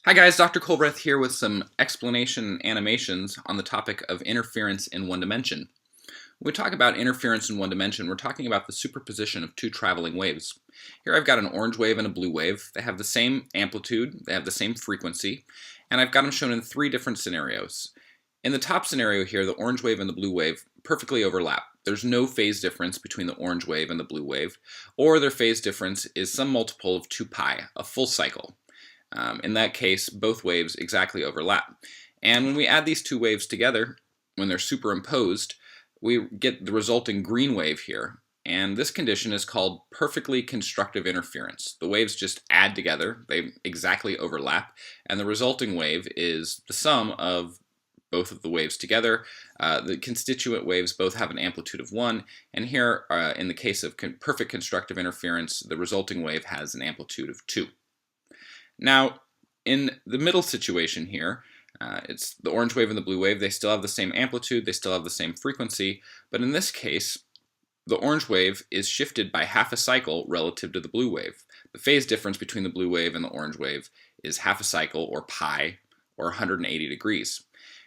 Hi guys, Dr. Colbreth here with some explanation and animations on the topic of interference in one dimension. When we talk about interference in one dimension, we're talking about the superposition of two traveling waves. Here I've got an orange wave and a blue wave. They have the same amplitude, they have the same frequency, and I've got them shown in three different scenarios. In the top scenario here, the orange wave and the blue wave perfectly overlap. There's no phase difference between the orange wave and the blue wave, or their phase difference is some multiple of 2 pi, a full cycle. In that case, both waves exactly overlap. And when we add these two waves together, when they're superimposed, we get the resulting green wave here. And this condition is called perfectly constructive interference. The waves just add together, they exactly overlap, and the resulting wave is the sum of both of the waves together. The constituent waves both have an amplitude of 1, and here, in the case of perfect constructive interference, the resulting wave has an amplitude of 2. Now, in the middle situation here, it's the orange wave and the blue wave. They still have the same amplitude, they still have the same frequency, but in this case, the orange wave is shifted by half a cycle relative to the blue wave. The phase difference between the blue wave and the orange wave is half a cycle, or pi, or 180 degrees.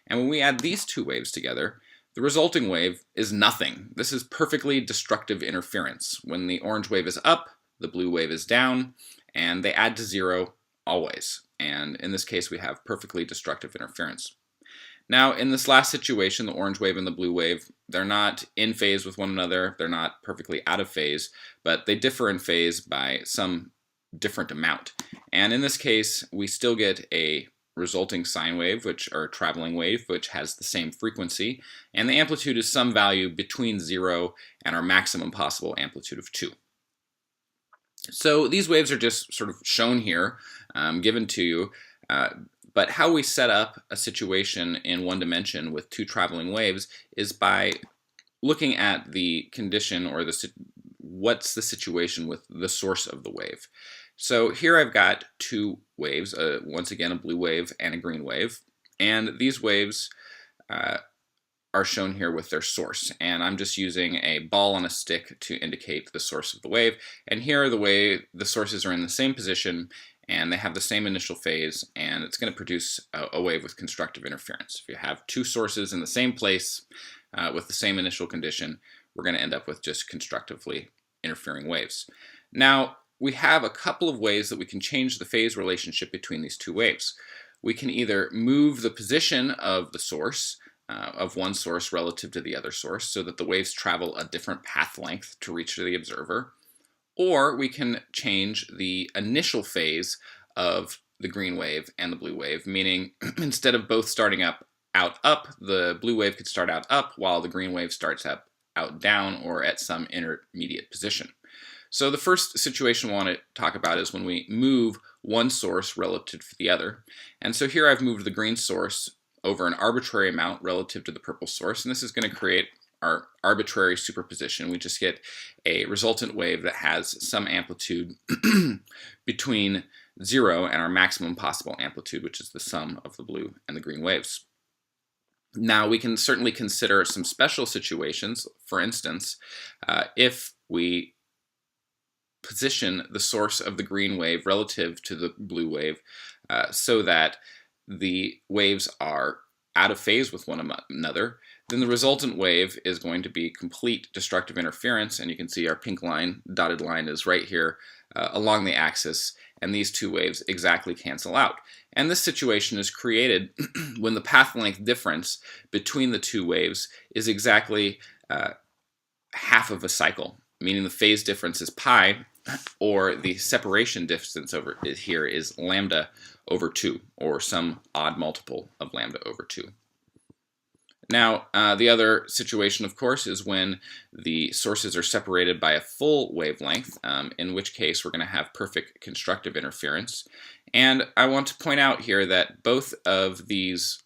And when we add these two waves together, the resulting wave is nothing. This is perfectly destructive interference. When the orange wave is up, the blue wave is down, and they add to 0 always. And in this case, we have perfectly destructive interference. Now, in this last situation, the orange wave and the blue wave, they're not in phase with one another, they're not perfectly out of phase, but they differ in phase by some different amount. And in this case, we still get a resulting sine wave, or traveling wave, which has the same frequency, and the amplitude is some value between 0 and our maximum possible amplitude of 2. So these waves are just sort of shown here, given to you, but how we set up a situation in one dimension with two traveling waves is by looking at the condition, or what's the situation with the source of the wave. So here I've got two waves, once again a blue wave and a green wave, and these waves are shown here with their source, and I'm just using a ball on a stick to indicate the source of the wave. And here the sources are in the same position and they have the same initial phase, and it's going to produce a wave with constructive interference. If you have two sources in the same place with the same initial condition, we're going to end up with just constructively interfering waves. Now, we have a couple of ways that we can change the phase relationship between these two waves. We can either move the position of the source, of one source relative to the other source, so that the waves travel a different path length to reach the observer, or we can change the initial phase of the green wave and the blue wave, meaning instead of both starting out up, the blue wave could start out up while the green wave starts out down, or at some intermediate position. So the first situation we want to talk about is when we move one source relative to the other. And so here I've moved the green source over an arbitrary amount relative to the purple source, and this is going to create our arbitrary superposition. We just get a resultant wave that has some amplitude between 0 and our maximum possible amplitude, which is the sum of the blue and the green waves. Now, we can certainly consider some special situations. For instance, if we position the source of the green wave relative to the blue wave so that the waves are out of phase with one another, then the resultant wave is going to be complete destructive interference, and you can see our pink line, dotted line, is right here along the axis, and these two waves exactly cancel out. And this situation is created when the path length difference between the two waves is exactly half of a cycle, meaning the phase difference is pi, or the separation distance over here is lambda over 2, or some odd multiple of lambda over 2. Now, the other situation, of course, is when the sources are separated by a full wavelength, in which case we're going to have perfect constructive interference. And I want to point out here that both of these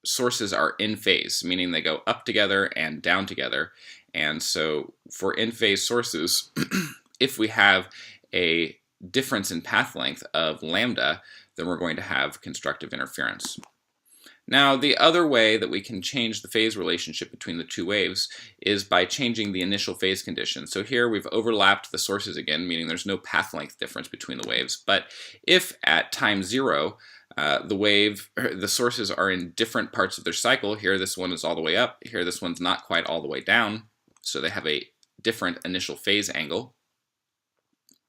sources are in phase, meaning they go up together and down together. And so for in-phase sources, if we have a difference in path length of lambda, then we're going to have constructive interference. Now, the other way that we can change the phase relationship between the two waves is by changing the initial phase condition. So here we've overlapped the sources again, meaning there's no path length difference between the waves. But if at time 0, the sources are in different parts of their cycle, here this one is all the way up, here this one's not quite all the way down, so they have a different initial phase angle.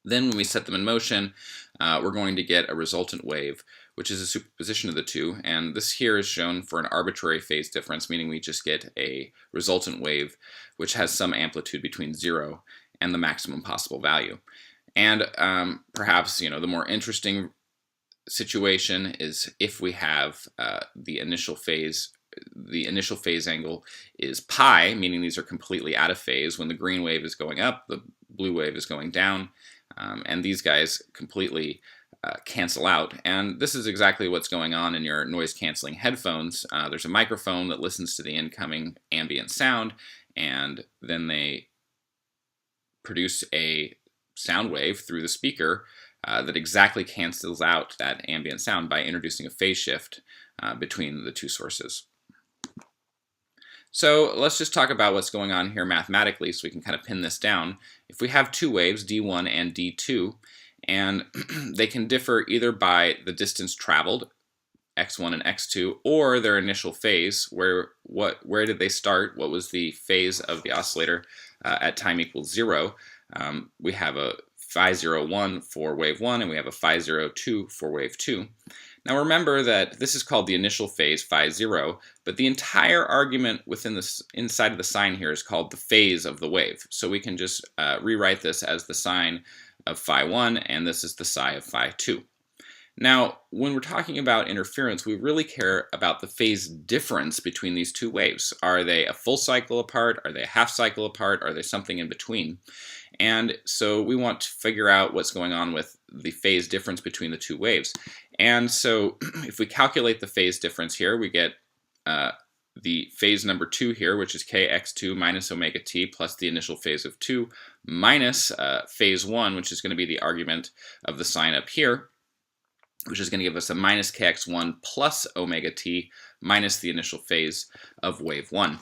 Then when we set them in motion, we're going to get a resultant wave, which is a superposition of the two. And this here is shown for an arbitrary phase difference, meaning we just get a resultant wave which has some amplitude between 0 and the maximum possible value. And perhaps, the more interesting situation is if we have the initial phase angle is pi, meaning these are completely out of phase. When the green wave is going up, the blue wave is going down. And these guys completely cancel out. And this is exactly what's going on in your noise-canceling headphones. There's a microphone that listens to the incoming ambient sound, and then they produce a sound wave through the speaker that exactly cancels out that ambient sound by introducing a phase shift between the two sources. So let's just talk about what's going on here mathematically so we can kind of pin this down. If we have two waves, d1 and d2, and they can differ either by the distance traveled, x1 and x2, or their initial phase, where did they start, what was the phase of the oscillator at time equals 0. We have a phi 01 for wave 1, and we have a phi 02 for wave 2. Now remember that this is called the initial phase, phi 0, but the entire argument within this inside of the sign here is called the phase of the wave. So we can just rewrite this as the sine of phi 1, and this is the psi of phi 2. Now, when we're talking about interference, we really care about the phase difference between these two waves. Are they a full cycle apart? Are they a half cycle apart? Are they something in between? And so we want to figure out what's going on with the phase difference between the two waves. And so if we calculate the phase difference here, we get the phase number 2 here, which is kx2 minus omega t plus the initial phase of 2 minus phase 1, which is going to be the argument of the sign up here, which is going to give us a minus kx1 plus omega t minus the initial phase of wave 1.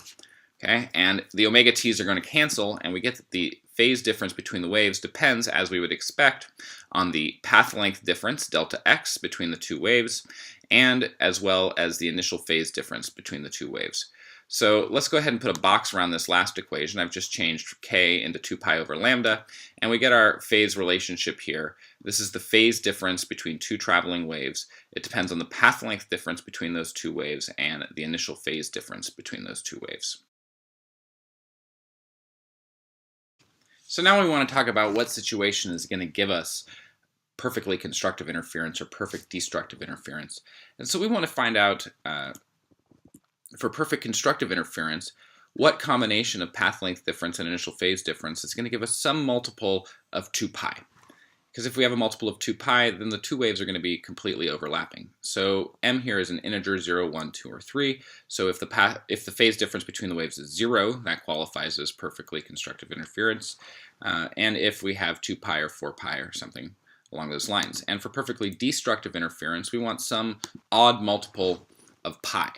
Okay, and the omega t's are going to cancel, and we get that the phase difference between the waves depends, as we would expect, on the path length difference, delta x, between the two waves, and as well as the initial phase difference between the two waves. So let's go ahead and put a box around this last equation. I've just changed k into 2 pi over lambda, and we get our phase relationship here. This is the phase difference between two traveling waves. It depends on the path length difference between those two waves and the initial phase difference between those two waves. So now we want to talk about what situation is going to give us perfectly constructive interference or perfect destructive interference. And so we want to find out, for perfect constructive interference, what combination of path length difference and initial phase difference is going to give us some multiple of 2 pi. Because if we have a multiple of 2 pi, then the two waves are going to be completely overlapping. So m here is an integer 0, 1, 2, or 3. So if the phase difference between the waves is 0, that qualifies as perfectly constructive interference. And if we have 2 pi or 4 pi or something along those lines. And for perfectly destructive interference, we want some odd multiple of pi,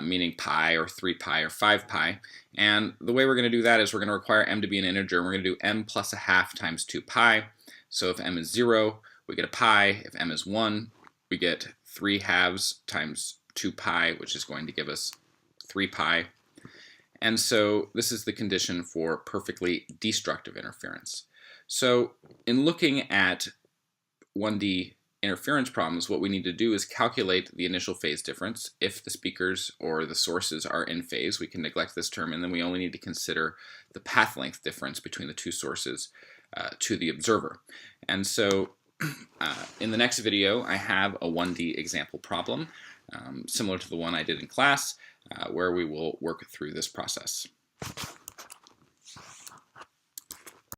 meaning pi or 3 pi or 5 pi. And the way we're going to do that is we're going to require m to be an integer, and we're going to do m plus a half times 2 pi. So if m is 0, we get a pi. If m is 1, we get 3 halves times 2 pi, which is going to give us 3 pi. And so this is the condition for perfectly destructive interference. So in looking at 1D interference problems, what we need to do is calculate the initial phase difference. If the speakers or the sources are in phase, we can neglect this term, and then we only need to consider the path length difference between the two sources to the observer. And so in the next video, I have a 1D example problem, similar to the one I did in class, where we will work through this process.